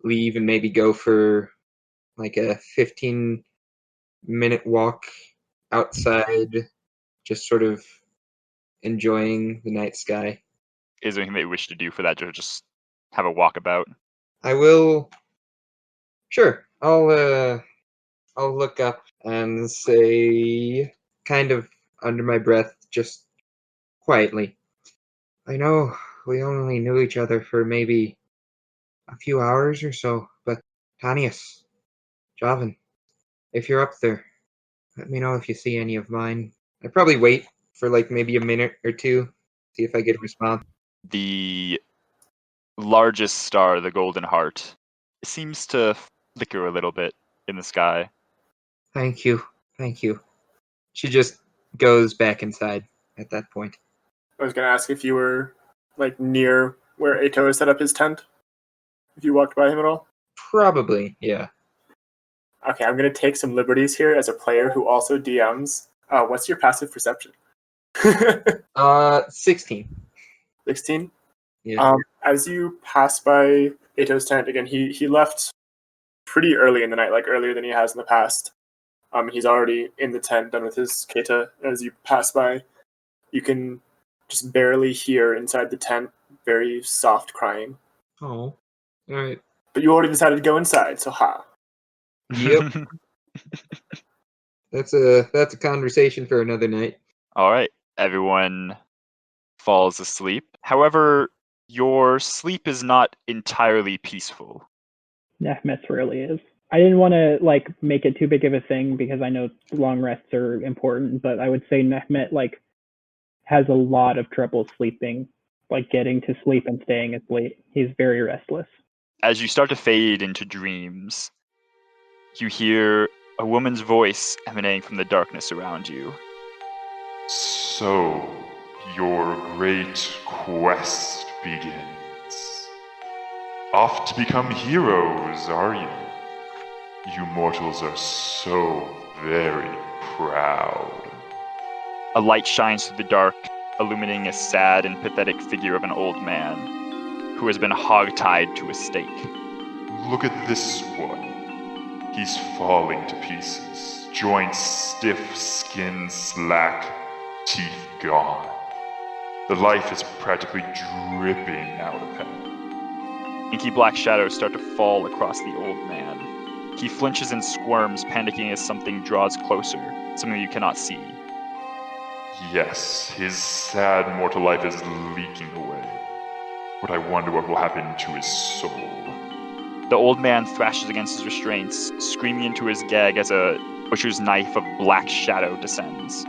leave and maybe go for like a 15-minute walk outside, just sort of enjoying the night sky. Is there anything that you wish to do for that, or just have a walkabout? I will. Sure, I'll look up and say, kind of under my breath, just quietly, I know we only knew each other for maybe a few hours or so, but Tanius, Javan, if you're up there, let me know if you see any of mine. I'd probably wait for like maybe a minute or two, see if I get a response. The largest star, the Golden Heart, seems to flicker a little bit in the sky. Thank you. She just goes back inside at that point. I was going to ask if you were like near where Ato has set up his tent. If you walked by him at all. Probably, yeah. Okay, I'm going to take some liberties here as a player who also DMs. What's your passive perception? 16. 16? Yeah. As you pass by Ato's tent, again, he left pretty early in the night, like earlier than he has in the past. He's already in the tent, done with his keta. As you pass by, you can just barely hear inside the tent very soft crying. Oh, all right. But you already decided to go inside, so ha. Yep. That's a conversation for another night. All right, everyone falls asleep. However, your sleep is not entirely peaceful. Nehmet's really is. I didn't want to like make it too big of a thing because I know long rests are important, but I would say Nehmet like has a lot of trouble sleeping, like getting to sleep and staying asleep. He's very restless. As you start to fade into dreams, you hear a woman's voice emanating from the darkness around you. So, your great quest begins. Off to become heroes, are you? You mortals are so very proud. A light shines through the dark, illuminating a sad and pathetic figure of an old man who has been hogtied to a stake. Look at this one. He's falling to pieces. Joints stiff, skin slack, teeth gone. The life is practically dripping out of him. Inky black shadows start to fall across the old man. He flinches and squirms, panicking as something draws closer, something you cannot see. Yes, his sad mortal life is leaking away. But I wonder what will happen to his soul. The old man thrashes against his restraints, screaming into his gag as a butcher's knife of black shadow descends.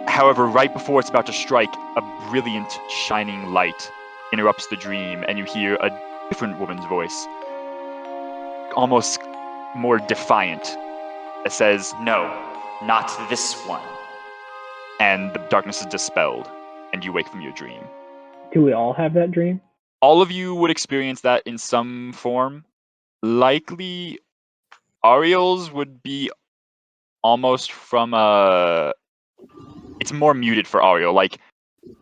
However, right before it's about to strike, a brilliant, shining light interrupts the dream, and you hear a different woman's voice, almost more defiant, that says, "No, not this one." And the darkness is dispelled, and you wake from your dream. Do we all have that dream? All of you would experience that in some form. Likely, Ariel's would be almost from a... It's more muted for Ariel. Like,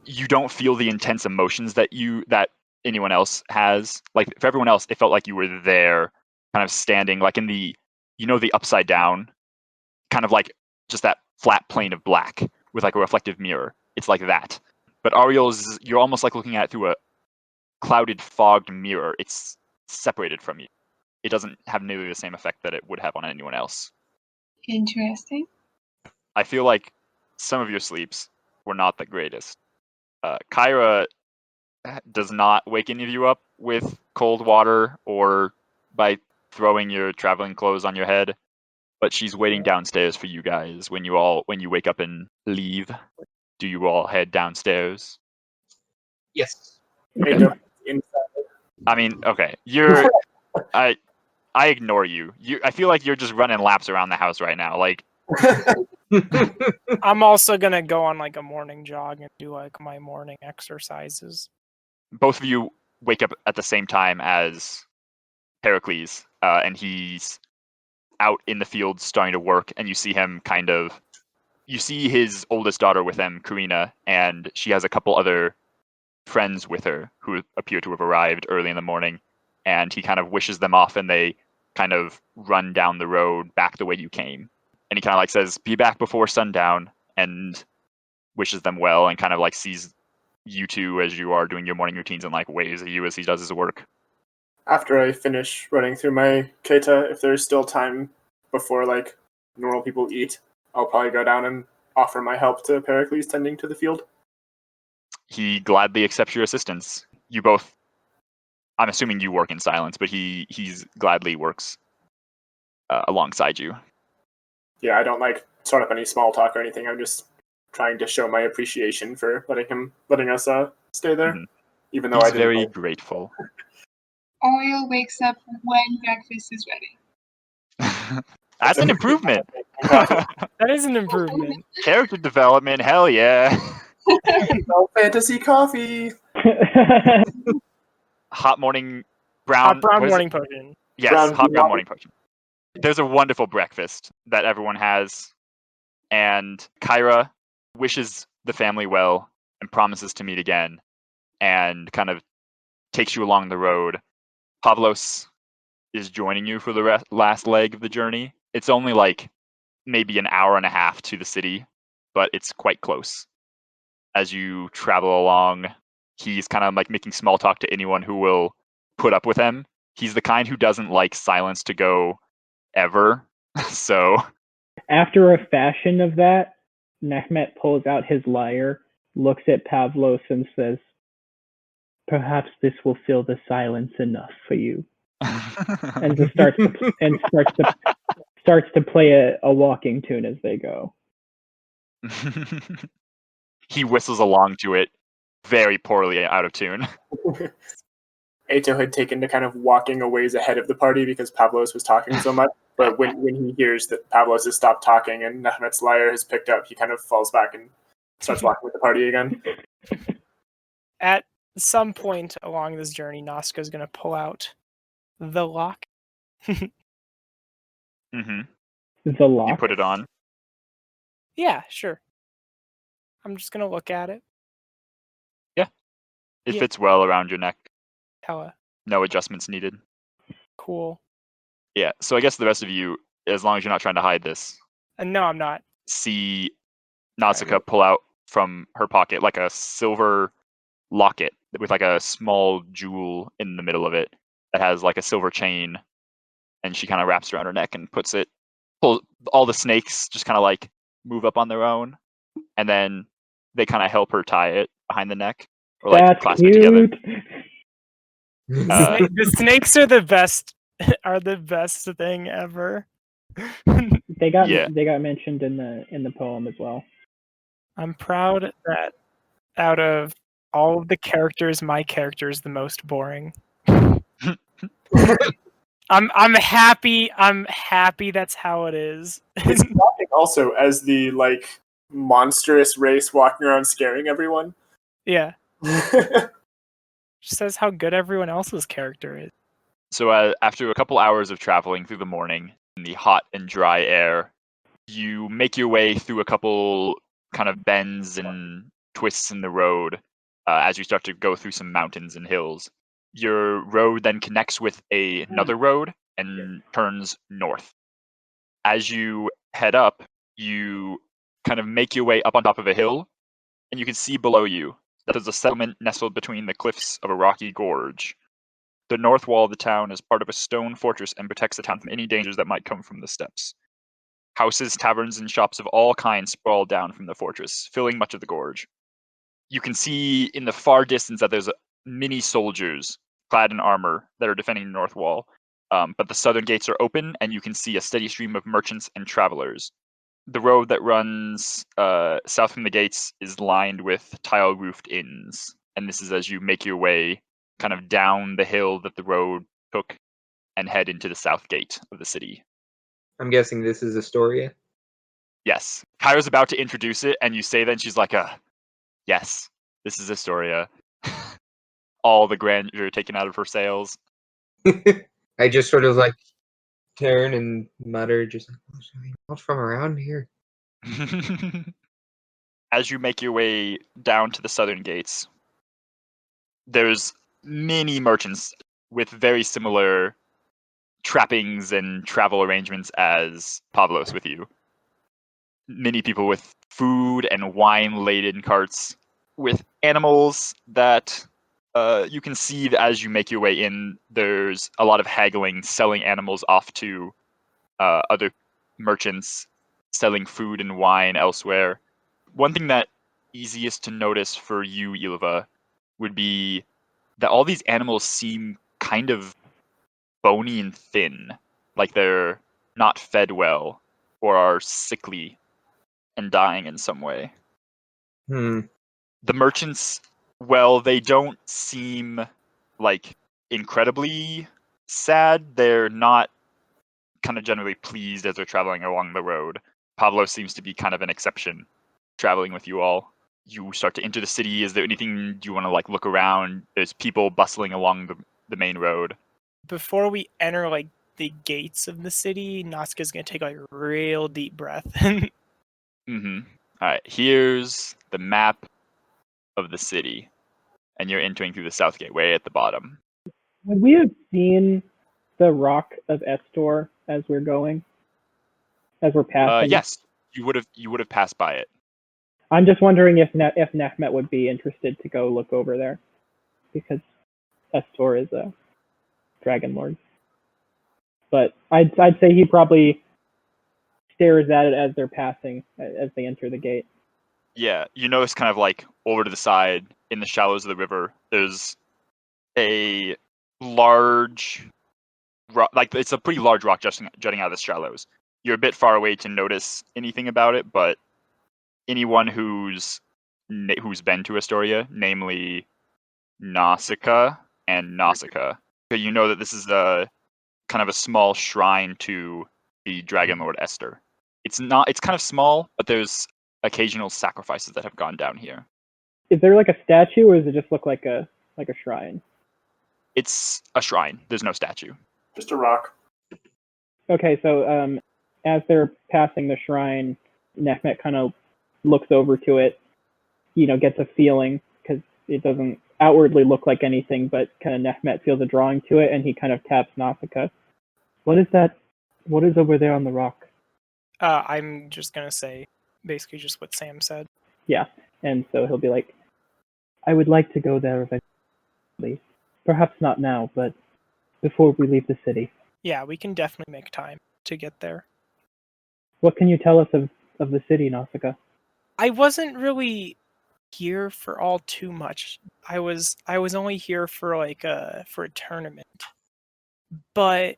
you don't feel the intense emotions that anyone else has. Like, for everyone else, it felt like you were there, kind of standing, like in the, the upside down, kind of like just that flat plane of black with like a reflective mirror. It's like that. But Ariel's, you're almost like looking at it through a clouded, fogged mirror. It's separated from you. It doesn't have nearly the same effect that it would have on anyone else. Interesting. I feel like some of your sleeps were not the greatest. Kyra does not wake any of you up with cold water or by throwing your traveling clothes on your head, but she's waiting downstairs for you guys when you wake up and leave. Do you all head downstairs? Yes. Ato, inside. I mean, okay, I ignore you. I feel like you're just running laps around the house right now. Like, I'm also gonna go on like a morning jog and do like my morning exercises. both of you wake up at the same time as Pericles, and he's out in the field starting to work, and you see him you see his oldest daughter with him, Karina, and she has a couple other friends with her who appear to have arrived early in the morning, and he kind of wishes them off, and they kind of run down the road back the way you came. And he kind of like says, "Be back before sundown," and wishes them well and kind of like sees you two as you are doing your morning routines and like waves at you as he does his work. After I finish running through my Keita, if there's still time before like normal people eat, I'll probably go down and offer my help to Pericles tending to the field. He gladly accepts your assistance. You both, I'm assuming you work in silence, but he's gladly works alongside you. Yeah, I don't like start up any small talk or anything. I'm just trying to show my appreciation for letting us stay there, even though I He's didn't. very grateful. Ariel wakes up when breakfast is ready. That's an improvement. That is an improvement. Character development, hell yeah. No fantasy coffee. Hot morning brown. Hot brown what is morning it? potion. Yes, Brown hot brown coffee. morning potion. There's a wonderful breakfast that everyone has, and Kyra wishes the family well and promises to meet again, and kind of takes you along the road. Pavlos is joining you for the last leg of the journey. It's only like maybe an hour and a half to the city, but it's quite close. As you travel along, he's kind of like making small talk to anyone who will put up with him. He's the kind who doesn't like silence to go ever. So After a fashion of that, Nehmet pulls out his lyre, looks at Pavlos, and says, "Perhaps this will fill the silence enough for you." And just starts to play a walking tune as they go. He whistles along to it, very poorly out of tune. Ato had taken to kind of walking a ways ahead of the party because Pavlos was talking so much. But when he hears that Pavlos has stopped talking and Nehmet's lyre has picked up, he kind of falls back and starts walking with the party again. At some point along this journey, Nausicaa is going to pull out the lock. Mm-hmm. The lock. You put it on. Yeah, sure. I'm just going to look at it. It Yeah. fits well around your neck. Hella No adjustments needed. cool. Yeah, so I guess the rest of you, as long as you're not trying to hide this, No, I'm not. see Nausicaa pull out from her pocket like a silver locket with like a small jewel in the middle of it that has like a silver chain, and she kind of wraps around her neck and pulls all the snakes just kind of like move up on their own, and then they kind of help her tie it behind the neck or like That's clasp it together. cute. The snakes are the best. Are the best thing ever. They got Yeah. mentioned in the poem as well. I'm proud that out of all of the characters, my character is the most boring. I'm happy. I'm happy that's how it is. It's shocking also as the like monstrous race walking around scaring everyone. Yeah. Just says how good everyone else's character is. So after a couple hours of traveling through the morning in the hot and dry air, you make your way through a couple kind of bends and twists in the road as you start to go through some mountains and hills. Your road then connects with another road and turns north. As you head up, you kind of make your way up on top of a hill, and you can see below you that there's a settlement nestled between the cliffs of a rocky gorge. The north wall of the town is part of a stone fortress and protects the town from any dangers that might come from the steppes. Houses, taverns, and shops of all kinds sprawl down from the fortress, filling much of the gorge. You can see in the far distance that there's many soldiers clad in armor that are defending the north wall, but the southern gates are open, and you can see a steady stream of merchants and travelers. The road that runs south from the gates is lined with tile-roofed inns, and this is as you make your way kind of down the hill that the road took and head into the south gate of the city. I'm guessing this is Estoria. Yes. Kyra's about to introduce it, and you say that, and she's like, yes, this is Estoria. All the grandeur taken out of her sails. I just sort of like turn and mutter, just like, not from around here. As you make your way down to the southern gates, there's many merchants with very similar trappings and travel arrangements as Pavlos with you. many people with food and wine-laden carts with animals that you can see that as you make your way in, there's a lot of haggling, selling animals off to other merchants, selling food and wine elsewhere. One thing that easiest to notice for you, Ylva, would be that all these animals seem kind of bony and thin, like they're not fed well or are sickly and dying in some way. Hmm. The merchants, well, they don't seem like incredibly sad. They're not kind of generally pleased as they're traveling along the road. Pablo seems to be kind of an exception traveling with you all. You start to enter the city. Is there anything you want to like look around? There's people bustling along the main road. Before we enter like the gates of the city, Nausicaa's gonna take like a real deep breath. Mm-hmm. All right, here's the map of the city, and you're entering through the south gate, way at the bottom. Would we have seen the rock of Estor as we're going? As we're passing? Yes, you would have passed by it. I'm just wondering if Nehmet would be interested to go look over there, because Estor is a Dragonlord. But I'd say he probably stares at it as they're passing, as they enter the gate. Yeah, you notice kind of like over to the side in the shallows of the river, there's a large rock, like it's a pretty large rock jutting out of the shallows. You're a bit far away to notice anything about it, but anyone who's been to Estoria, namely Nausicaa and Nausicaa, you know that this is a kind of a small shrine to the Dragonlord Esther. It's kind of small, but there's occasional sacrifices that have gone down here. Is there like a statue, or does it just look like a shrine? It's a shrine. There's no statue. Just a rock. Okay, so as they're passing the shrine, Nehmet kind of looks over to it, gets a feeling, because it doesn't outwardly look like anything, but kind of Nehmet feels a drawing to it, and he kind of taps Nausicaa. What is that? What is over there on the rock? I'm just gonna say basically just what Sam said. Yeah, and so he'll be like, I would like to go there eventually. Perhaps not now, but before we leave the city. Yeah, we can definitely make time to get there. What can you tell us of the city, Nausicaa? I wasn't really here for all too much. I was only here for like for a tournament. But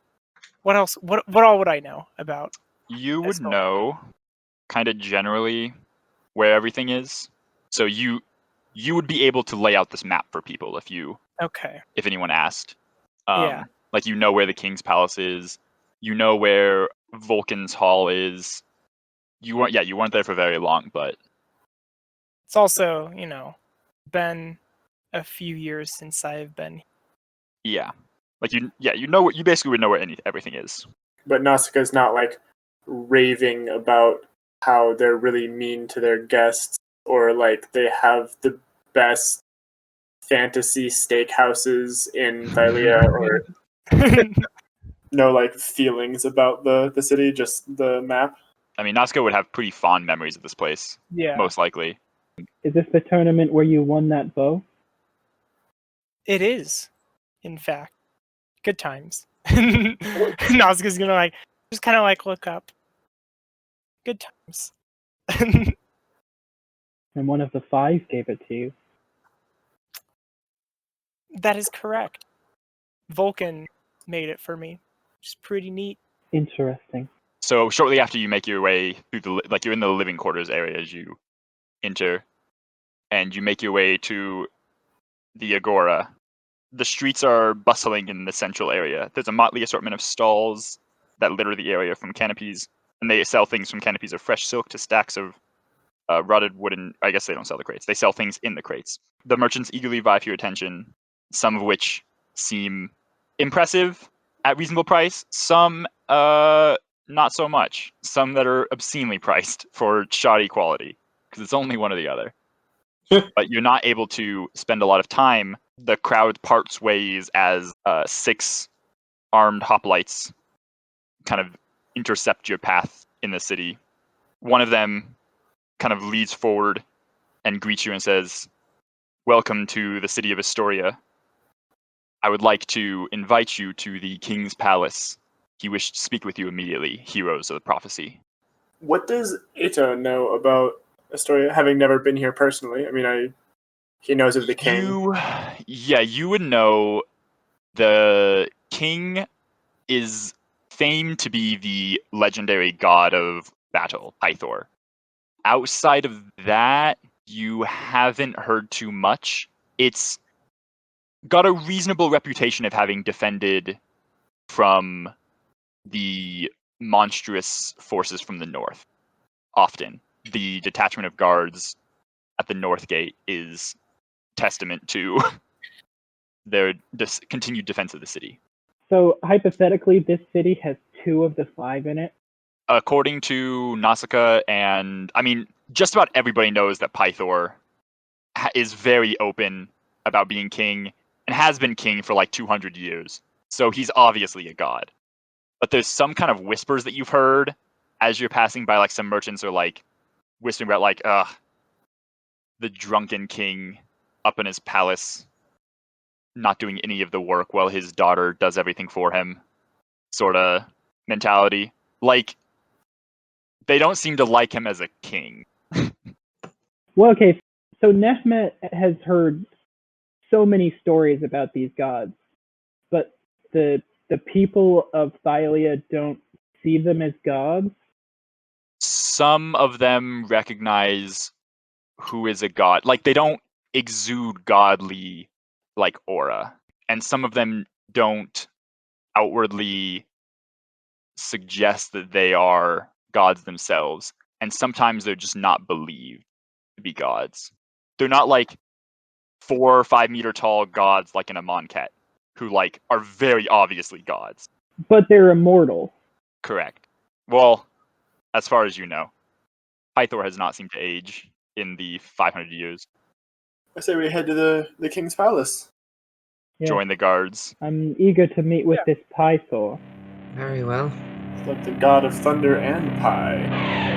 what else? What all would I know about? You would Estoria? know kind of generally where everything is. So you would be able to lay out this map for people Okay. if anyone asked. Yeah. Like you know where the King's Palace is. You know where Vulcan's Hall is. You weren't there for very long, but It's also, been a few years since I've been. yeah. Like you basically would know where everything is. But Nausicaa's not like raving about how they're really mean to their guests, or like they have the best fantasy steakhouses in Thylia, or no like feelings about the city, just the map. I mean, Nausicaa would have pretty fond memories of this place, Yeah. most likely. Is this the tournament where you won that bow? It is, in fact. Good times. Nausicaa's gonna just kind of look up. Good times. And one of the 5 gave it to you. That is correct. Vulcan made it for me, which is pretty neat. Interesting. So shortly after you make your way through you're in the living quarters area as you enter, and you make your way to the Agora. The streets are bustling in the central area. There's a motley assortment of stalls that litter the area from canopies, and they sell things from canopies of fresh silk to stacks of rotted wooden. I guess they don't sell the crates. They sell things in the crates. The merchants eagerly vie for your attention, some of which seem impressive at reasonable price, some not so much. Some that are obscenely priced for shoddy quality, because it's only one or the other. But you're not able to spend a lot of time. The crowd parts ways as 6 armed hoplites kind of intercept your path in the city. one of them kind of leads forward and greets you and says, "Welcome to the city of Estoria. I would like to invite you to the king's palace. He wished to speak with you immediately, heroes of the prophecy." What does Ito know about Estoria, having never been here personally? I mean, he knows of the king. You would know the king is famed to be the legendary god of battle, Pythor. Outside of that, you haven't heard too much. It's got a reasonable reputation of having defended from the monstrous forces from the north. Often, the detachment of guards at the north gate is testament to their continued defense of the city. So hypothetically, this city has 2 of the 5 in it. According to Nausicaa, and I mean, just about everybody knows that Pythor is very open about being king and has been king for like 200 years. So he's obviously a god. But there's some kind of whispers that you've heard as you're passing by, like some merchants are like whispering about like, the drunken king up in his palace, not doing any of the work while his daughter does everything for him, sort of mentality. Like, they don't seem to like him as a king. Well, okay, so Nehmet has heard so many stories about these gods, but the people of Thylia don't see them as gods. Some of them recognize who is a god. Like, they don't exude godly, like, aura. And some of them don't outwardly suggest that they are gods themselves. And sometimes they're just not believed to be gods. They're not like 4 or 5 meter tall gods like in a Monket, who like are very obviously gods. But they're immortal. Correct. Well, as far as you know, Pythor has not seemed to age in the 500 years. I say we head to the king's palace. Yeah. Join the guards. I'm eager to meet with this Pythor. Very well. Like the god of thunder and pie.